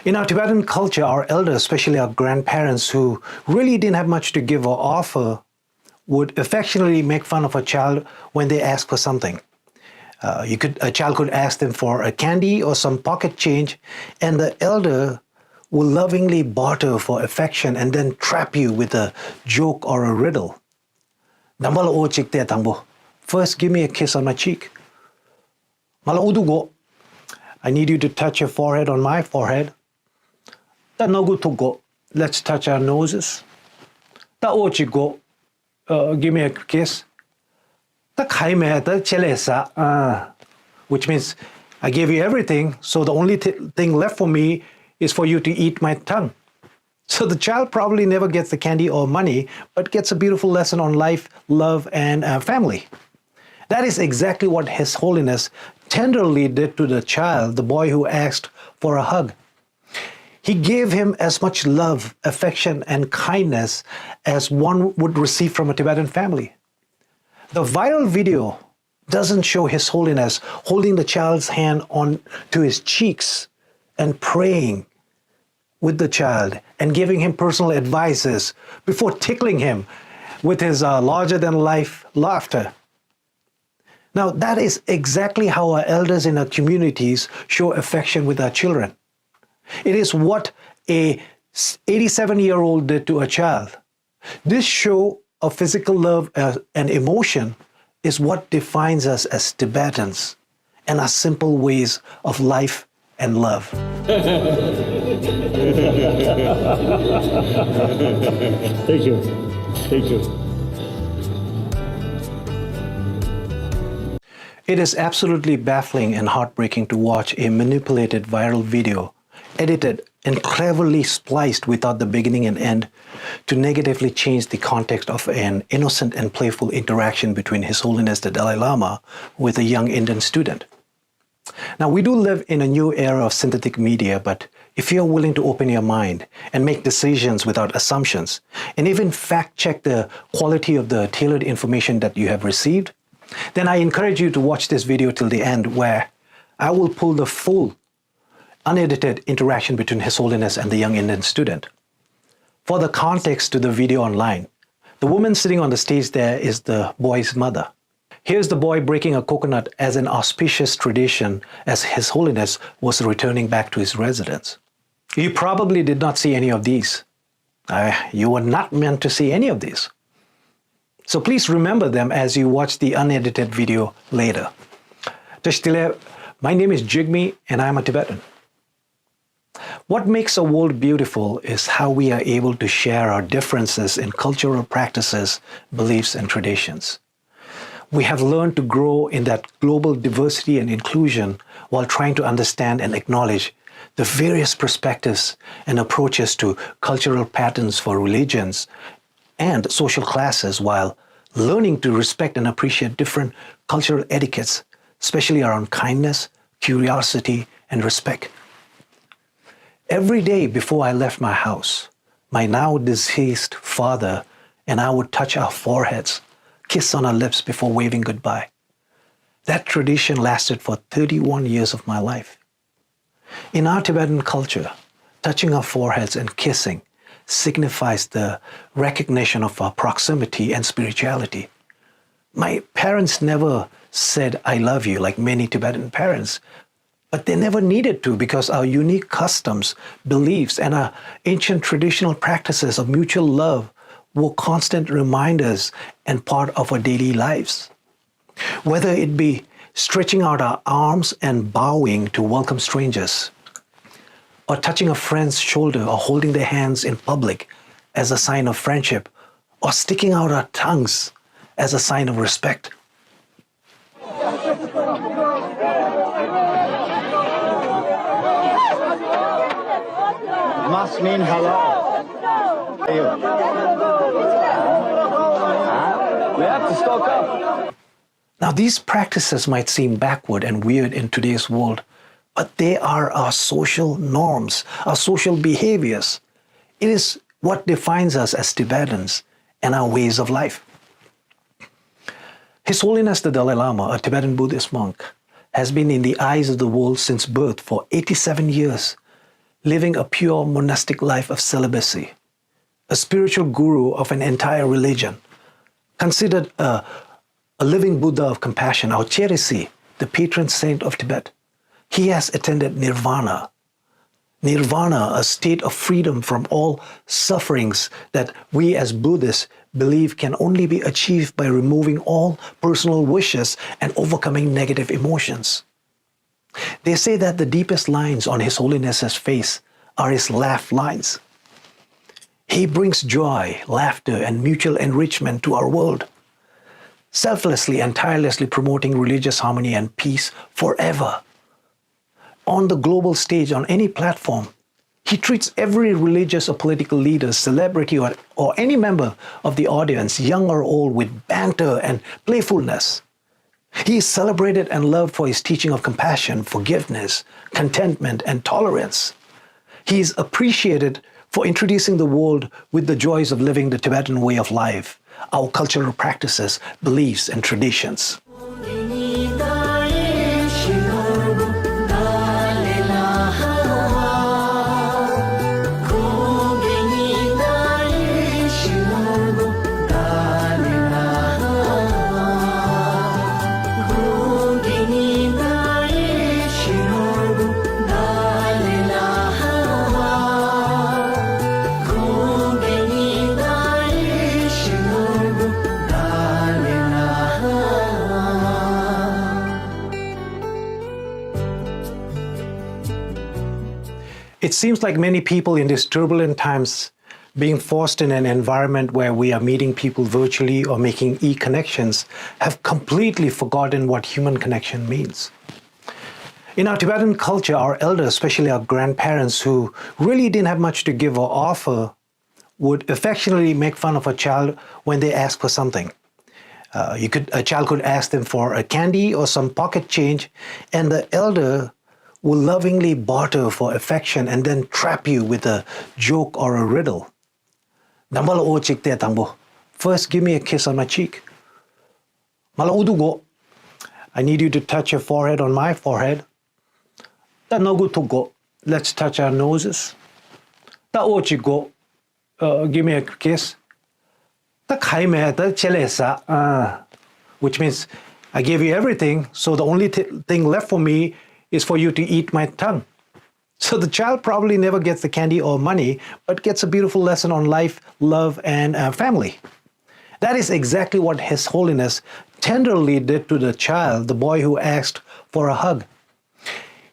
In our Tibetan culture, our elders, especially our grandparents who really didn't have much to give or offer, would affectionately make fun of a child when they ask for something. A child could ask them for a candy or some pocket change, and the elder will lovingly barter for affection and then trap you with a joke or a riddle. Dambala o chik te tambo. First, give me a kiss on my cheek. Mala udugo. I need you to touch your forehead on my forehead. Ta nogu tugo. Let's touch our noses. Ta o chigo. Give me a kiss. Ta khai me ta chele sa. Which means I gave you everything, so the only thing left for me is for you to eat my tongue. So the child probably never gets the candy or money, but gets a beautiful lesson on life, love, and family. That is exactly what His Holiness tenderly did to the child, the boy who asked for a hug. He gave him as much love, affection, and kindness as one would receive from a Tibetan family. The viral video doesn't show His Holiness holding the child's hand on to his cheeks and praying with the child and giving him personal advices before tickling him with his larger-than-life laughter. Now, that is exactly how our elders in our communities show affection with our children. It is what a 87-year-old did to a child. This show of physical love and emotion is what defines us as Tibetans and our simple ways of life and love. Thank you. Thank you. It is absolutely baffling and heartbreaking to watch a manipulated viral video, edited and cleverly spliced without the beginning and end, to negatively change the context of an innocent and playful interaction between His Holiness the Dalai Lama with a young Indian student. Now, we do live in a new era of synthetic media, but if you're willing to open your mind and make decisions without assumptions, and even fact-check the quality of the tailored information that you have received, then I encourage you to watch this video till the end, where I will pull the full, unedited interaction between His Holiness and the young Indian student. For the context to the video online, the woman sitting on the stage there is the boy's mother. Here's the boy breaking a coconut as an auspicious tradition as His Holiness was returning back to his residence. You probably did not see any of these. You were not meant to see any of these. So please remember them as you watch the unedited video later. Tashtile, my name is Jigme and I'm a Tibetan. What makes a world beautiful is how we are able to share our differences in cultural practices, beliefs, and traditions. We have learned to grow in that global diversity and inclusion while trying to understand and acknowledge the various perspectives and approaches to cultural patterns for religions and social classes, while learning to respect and appreciate different cultural etiquettes, especially around kindness, curiosity, and respect. Every day before I left my house, my now deceased father and I would touch our foreheads, kiss on our lips before waving goodbye. That tradition lasted for 31 years of my life. In our Tibetan culture, touching our foreheads and kissing signifies the recognition of our proximity and spirituality. My parents never said, "I love you," like many Tibetan parents, but they never needed to, because our unique customs, beliefs, and our ancient traditional practices of mutual love were constant reminders and part of our daily lives. Whether it be stretching out our arms and bowing to welcome strangers, or touching a friend's shoulder or holding their hands in public as a sign of friendship, or sticking out our tongues as a sign of respect. Must mean hello. We have to stock up. Now, these practices might seem backward and weird in today's world, but they are our social norms, our social behaviors. It is what defines us as Tibetans and our ways of life. His Holiness the Dalai Lama, a Tibetan Buddhist monk, has been in the eyes of the world since birth for 87 years, living a pure monastic life of celibacy, a spiritual guru of an entire religion, considered a living Buddha of compassion, our Cherisi, the patron saint of Tibet. He has attended nirvana. Nirvana, a state of freedom from all sufferings that we as Buddhists believe can only be achieved by removing all personal wishes and overcoming negative emotions. They say that the deepest lines on His Holiness's face are His laugh lines. He brings joy, laughter, and mutual enrichment to our world, selflessly and tirelessly promoting religious harmony and peace forever. On the global stage, on any platform, He treats every religious or political leader, celebrity, or any member of the audience, young or old, with banter and playfulness. He is celebrated and loved for His teaching of compassion, forgiveness, contentment, and tolerance. He is appreciated for introducing the world with the joys of living the Tibetan way of life, our cultural practices, beliefs, and traditions. It seems like many people in these turbulent times, being forced in an environment where we are meeting people virtually or making e-connections, have completely forgotten what human connection means. In our Tibetan culture, our elders, especially our grandparents who really didn't have much to give or offer, would affectionately make fun of a child when they ask for something. A child could ask them for a candy or some pocket change, and the elder will lovingly barter for affection and then trap you with a joke or a riddle. First, give me a kiss on my cheek. I need you to touch your forehead on my forehead. Let's touch our noses. Give me a kiss. Which means I gave you everything, so the only thing left for me is for you to eat my tongue. So the child probably never gets the candy or money, but gets a beautiful lesson on life, love, and family. That is exactly what His Holiness tenderly did to the child, the boy who asked for a hug.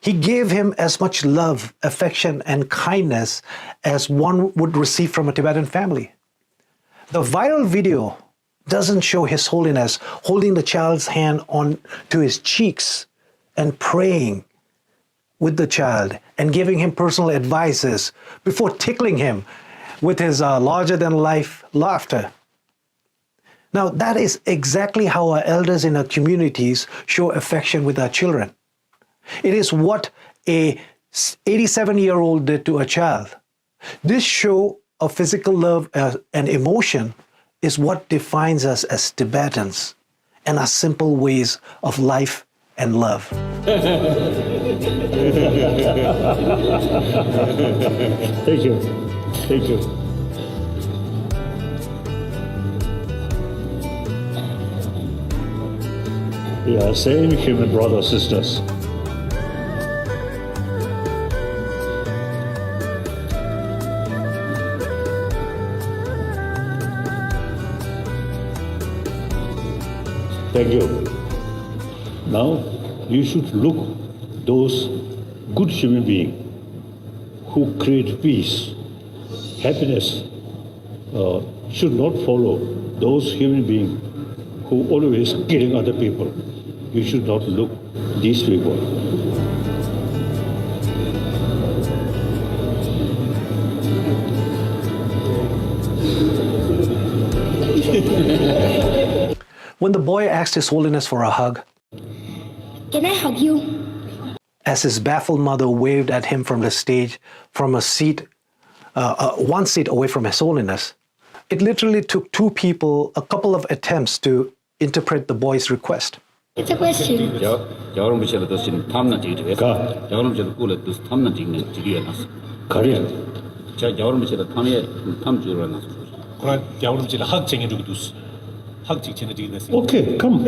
He gave him as much love, affection, and kindness as one would receive from a Tibetan family. The viral video doesn't show His Holiness holding the child's hand on to his cheeks and praying with the child and giving him personal advices before tickling him with his larger-than-life laughter. Now, that is exactly how our elders in our communities show affection with our children. It is what a 87-year-old did to a child. This show of physical love and emotion is what defines us as Tibetans and our simple ways of life and love. Thank you. Thank you. We are same human brothers, sisters. Thank you. Now, you should look those good human beings who create peace, happiness, should not follow those human beings who always killing other people. You should not look these people. When the boy asked His Holiness for a hug, "Can I hug you?" as his baffled mother waved at him from the stage, from a seat, one seat away from His Holiness, it literally took two people a couple of attempts to interpret the boy's request. It's a question. 가려야 돼. 제가 야오르미치라 탐주로 나서. 그런 야오름지를 학쟁이르기 두스 학직 지내지게 됐습니다. Okay, come.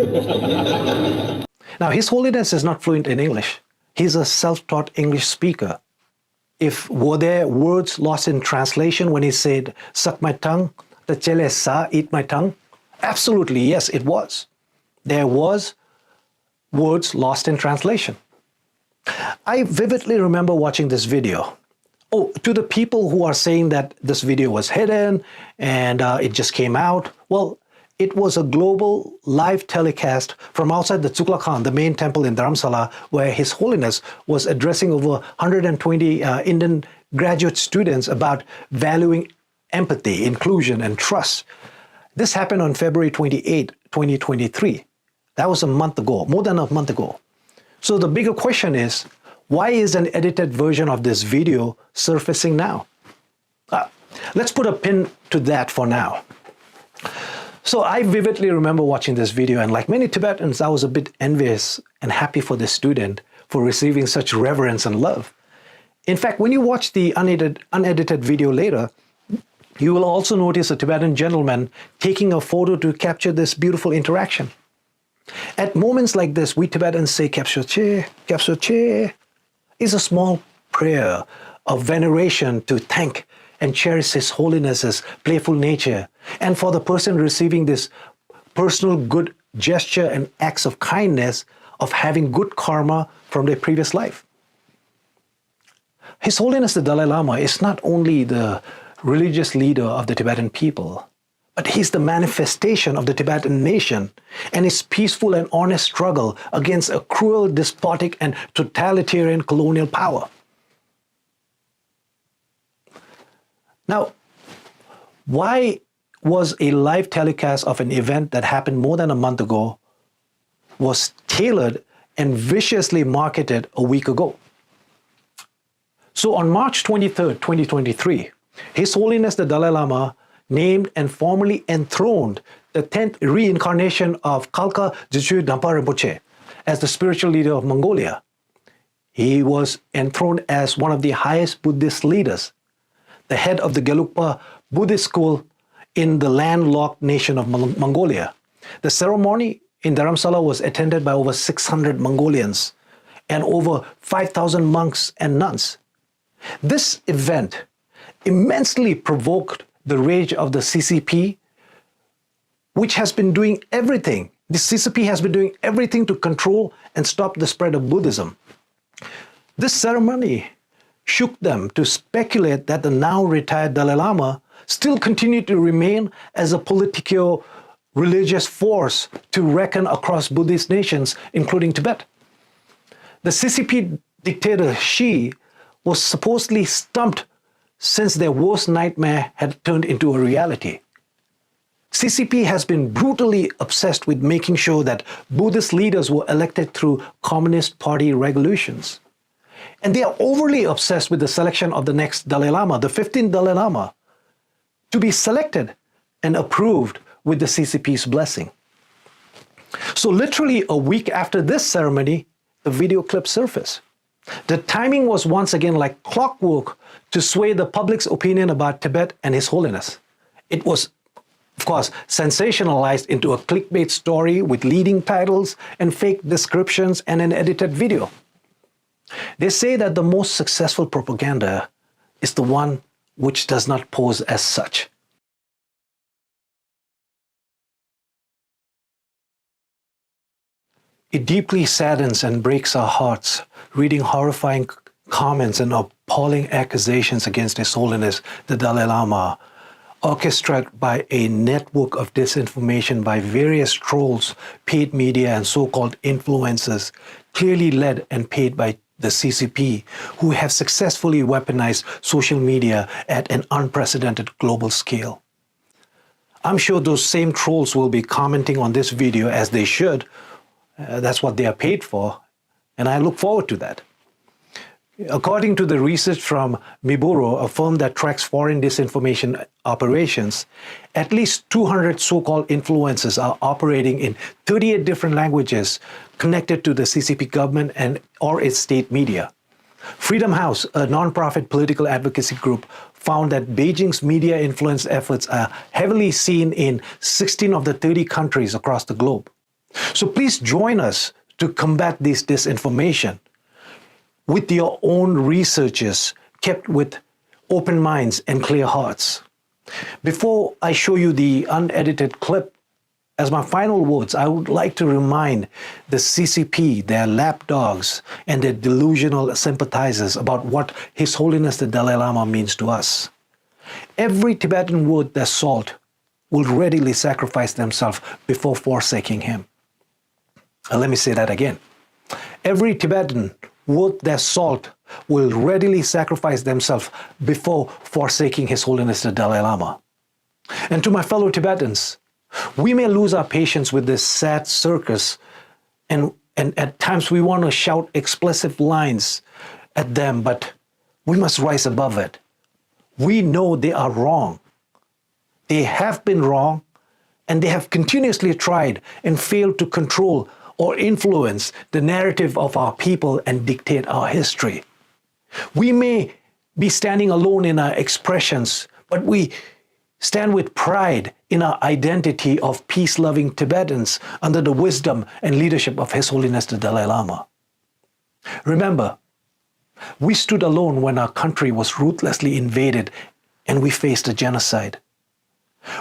Now, His Holiness is not fluent in English. He's a self-taught English speaker. If were there words lost in translation when he said, suck my tongue, the chele sa, eat my tongue? Absolutely, yes, it was. There was words lost in translation. I vividly remember watching this video. Oh, to the people who are saying that this video was hidden and it just came out, well, it was a global live telecast from outside the Tsuklakhan, the main temple in Dharamsala, where His Holiness was addressing over 120 Indian graduate students about valuing empathy, inclusion, and trust. This happened on February 28, 2023. That was a month ago, more than a month ago. So the bigger question is, why is an edited version of this video surfacing now? Let's put a pin to that for now. So I vividly remember watching this video, and like many Tibetans, I was a bit envious and happy for this student for receiving such reverence and love. In fact, when you watch the unedited video later, you will also notice a Tibetan gentleman taking a photo to capture this beautiful interaction. At moments like this, we Tibetans say Kapso Che is a small prayer of veneration to thank and cherish His Holiness's playful nature, and for the person receiving this personal good gesture and acts of kindness of having good karma from their previous life. His Holiness the Dalai Lama is not only the religious leader of the Tibetan people, but he's the manifestation of the Tibetan nation and its peaceful and honest struggle against a cruel, despotic, and totalitarian colonial power. Now, why was a live telecast of an event that happened more than a month ago was tailored and viciously marketed a week ago? So on March 23rd, 2023, His Holiness the Dalai Lama named and formally enthroned the 10th reincarnation of Kalka Jichu Dampa Rinpoche as the spiritual leader of Mongolia. He was enthroned as one of the highest Buddhist leaders, the head of the Gelugpa Buddhist school in the landlocked nation of Mongolia. The ceremony in Dharamsala was attended by over 600 Mongolians and over 5,000 monks and nuns. This event immensely provoked the rage of the CCP, which has been doing everything. The CCP has been doing everything to control and stop the spread of Buddhism. This ceremony shook them to speculate that the now retired Dalai Lama still continued to remain as a politico-religious force to reckon across Buddhist nations, including Tibet. The CCP dictator Xi was supposedly stumped since their worst nightmare had turned into a reality. CCP has been brutally obsessed with making sure that Buddhist leaders were elected through Communist Party resolutions. And they are overly obsessed with the selection of the next Dalai Lama, the 15th Dalai Lama, to be selected and approved with the CCP's blessing. So literally a week after this ceremony, the video clip surfaced. The timing was once again like clockwork to sway the public's opinion about Tibet and His Holiness. It was, of course, sensationalized into a clickbait story with leading titles and fake descriptions and an edited video. They say that the most successful propaganda is the one which does not pose as such. It deeply saddens and breaks our hearts reading horrifying comments and appalling accusations against His Holiness the Dalai Lama, orchestrated by a network of disinformation by various trolls, paid media, and so-called influencers, clearly led and paid by the CCP, who have successfully weaponized social media at an unprecedented global scale. I'm sure those same trolls will be commenting on this video, as they should. That's what they are paid for, and I look forward to that. According to the research from Miburo, a firm that tracks foreign disinformation operations, at least 200 so-called influencers are operating in 38 different languages connected to the CCP government and or its state media. Freedom House, a non-profit political advocacy group, found that Beijing's media influence efforts are heavily seen in 16 of the 30 countries across the globe. So please join us to combat this disinformation with your own researches, kept with open minds and clear hearts. Before I show you the unedited clip, as my final words, I would like to remind the CCP, their lapdogs, and their delusional sympathizers about what His Holiness the Dalai Lama means to us. Every Tibetan worth their salt will readily sacrifice themselves before forsaking him. Let me say that again. Every Tibetan worth their salt will readily sacrifice themselves before forsaking His Holiness the Dalai Lama. And to my fellow Tibetans, we may lose our patience with this sad circus, and at times we want to shout explicit lines at them, but we must rise above it. We know they are wrong. They have been wrong, and they have continuously tried and failed to control or influence the narrative of our people and dictate our history. We may be standing alone in our expressions, but we stand with pride in our identity of peace-loving Tibetans under the wisdom and leadership of His Holiness the Dalai Lama. Remember, we stood alone when our country was ruthlessly invaded and we faced a genocide.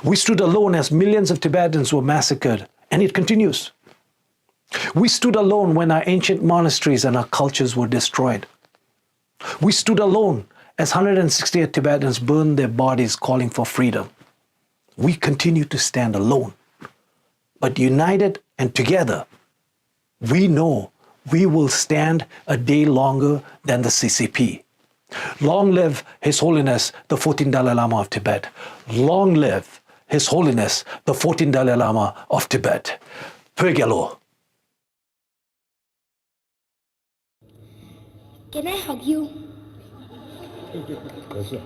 We stood alone as millions of Tibetans were massacred, and it continues. We stood alone when our ancient monasteries and our cultures were destroyed. We stood alone as 168 Tibetans burned their bodies calling for freedom. We continue to stand alone, but united and together, we know we will stand a day longer than the CCP. Long live His Holiness the 14th Dalai Lama of Tibet. Long live His Holiness the 14th Dalai Lama of Tibet. Pögelo. Can I hug you? Besa.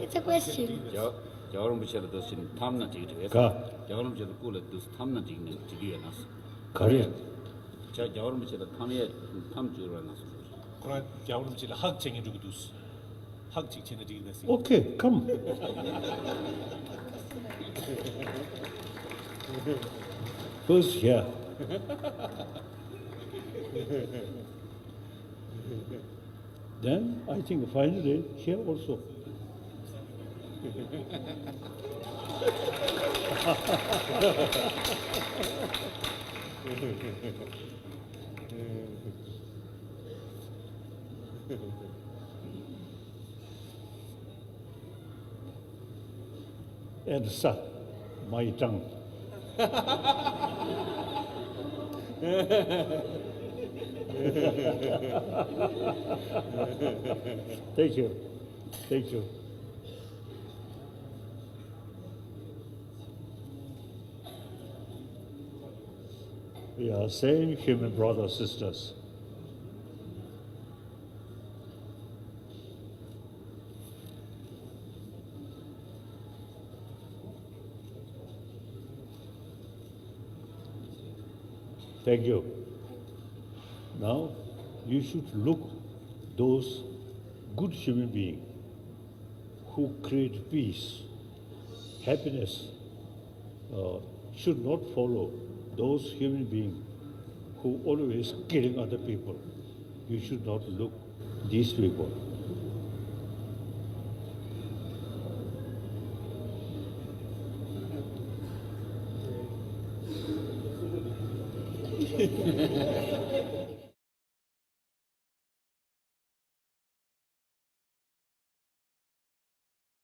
It's a question. Ka. Kare. 그러나 여러분 지금 학생이 주고 두스 학직 전에 되게 됐어요. Okay, come. First here. Then I think finally here also. And suck my tongue. Thank you. Thank you. We are same human brothers, sisters. Thank you. Now, you should look those good human beings who create peace, happiness, should not follow those human beings who always killing other people. You should not look these people.